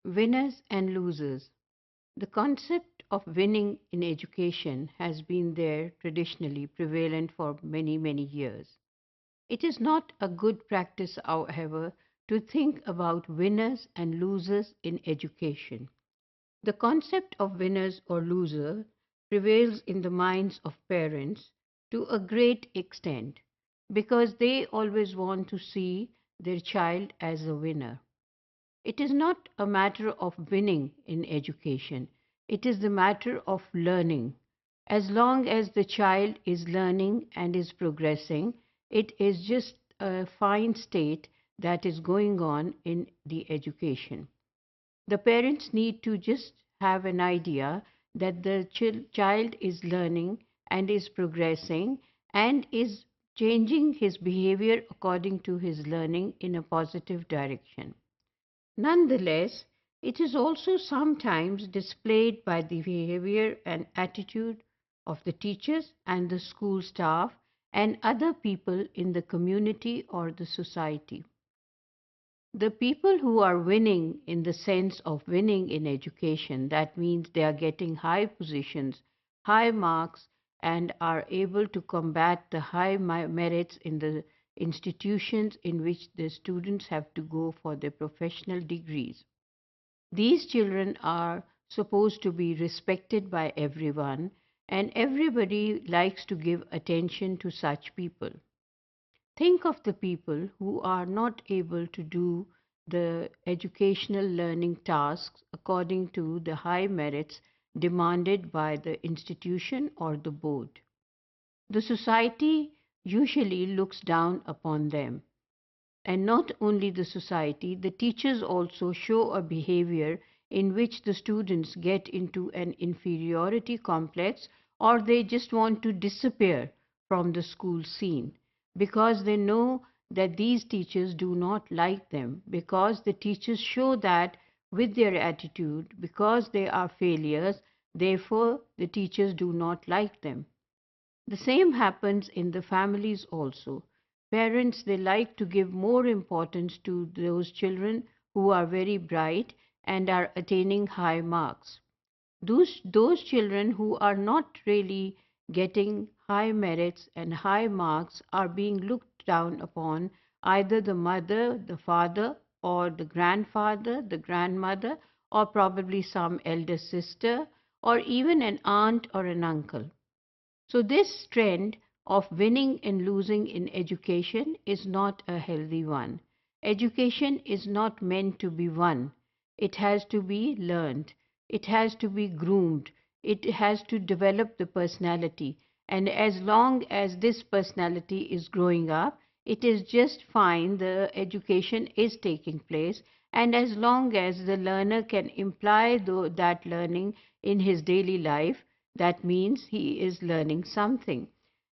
Winners and losers. The concept of winning in education has been there traditionally prevalent for many, many years. It is not a good practice, however, to think about winners and losers in education. The concept of winners or loser prevails in the minds of parents to a great extent because they always want to see their child as a winner. It is not a matter of winning in education, it is the matter of learning. As long as the child is learning and is progressing, it is just a fine state that is going on in the education. The parents need to just have an idea that the child is learning and is progressing and is changing his behavior according to his learning in a positive direction. Nonetheless, it is also sometimes displayed by the behavior and attitude of the teachers and the school staff and other people in the community or the society. The people who are winning in the sense of winning in education, that means they are getting high positions, high marks, and are able to combat the high merits in the institutions in which the students have to go for their professional degrees. These children are supposed to be respected by everyone, and everybody likes to give attention to such people. Think of the people who are not able to do the educational learning tasks according to the high merits demanded by the institution or the board. The society usually looks down upon them. And not only the society, the teachers also show a behavior in which the students get into an inferiority complex or they just want to disappear from the school scene because they know that these teachers do not like them, because the teachers show that with their attitude, because they are failures, therefore the teachers do not like them. The same happens in the families also. Parents, they like to give more importance to those children who are very bright and are attaining high marks. Those children who are not really getting high merits and high marks are being looked down upon, either the mother, the father, or the grandfather, the grandmother, or probably some elder sister, or even an aunt or an uncle. So, this trend of winning and losing in education is not a healthy one. Education is not meant to be won, it has to be learned, it has to be groomed, it has to develop the personality. And as long as this personality is growing up, it is just fine, the education is taking place. And as long as the learner can imply that learning in his daily life, that means he is learning something.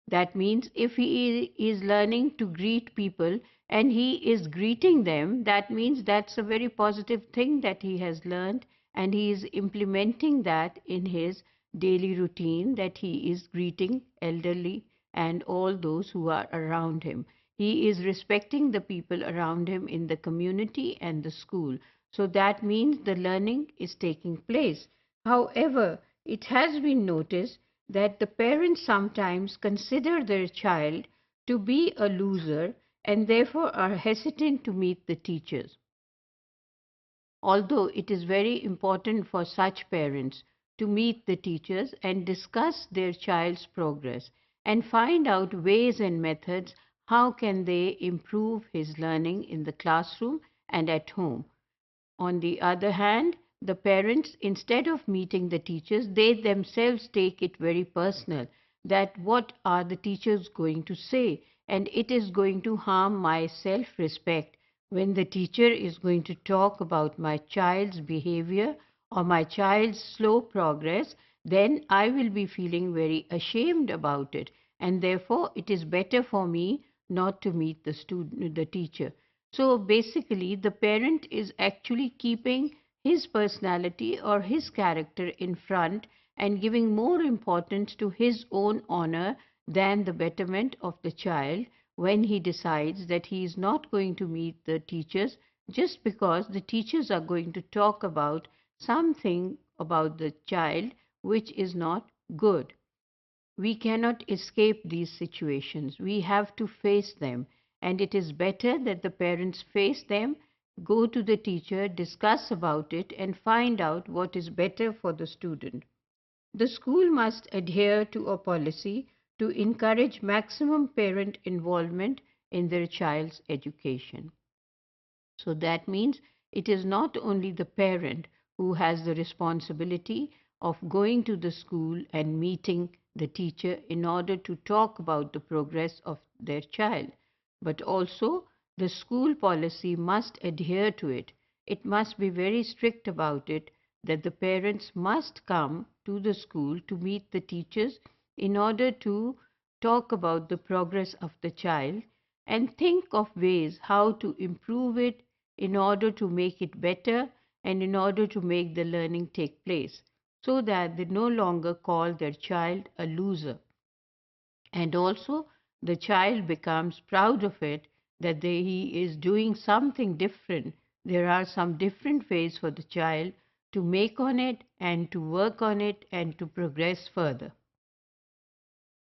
That means if he is learning to greet people and he is greeting them, that means that's a very positive thing that he has learned and he is implementing that in his daily routine, that he is greeting elderly and all those who are around him. He is respecting the people around him in the community and the school. So that means the learning is taking place. However, it has been noticed that the parents sometimes consider their child to be a loser and therefore are hesitant to meet the teachers. Although it is very important for such parents to meet the teachers and discuss their child's progress and find out ways and methods how can they improve his learning in the classroom and at home. On the other hand, the parents, instead of meeting the teachers, they themselves take it very personal that what are the teachers going to say, and it is going to harm my self respect when the teacher is going to talk about my child's behavior or my child's slow progress, then I will be feeling very ashamed about it, and therefore it is better for me not to meet the teacher. So basically, the parent is actually keeping his personality or his character in front and giving more importance to his own honor than the betterment of the child when he decides that he is not going to meet the teachers just because the teachers are going to talk about something about the child which is not good. We cannot escape these situations. We have to face them. And it is better that the parents face them, go to the teacher, discuss about it, and find out what is better for the student. The school must adhere to a policy to encourage maximum parent involvement in their child's education. So that means it is not only the parent who has the responsibility of going to the school and meeting the teacher in order to talk about the progress of their child, but also the school policy must adhere to it. It must be very strict about it that the parents must come to the school to meet the teachers in order to talk about the progress of the child and think of ways how to improve it in order to make it better and in order to make the learning take place so that they no longer call their child a loser. And also, the child becomes proud of it that he is doing something different. There are some different ways for the child to make on it and to work on it and to progress further.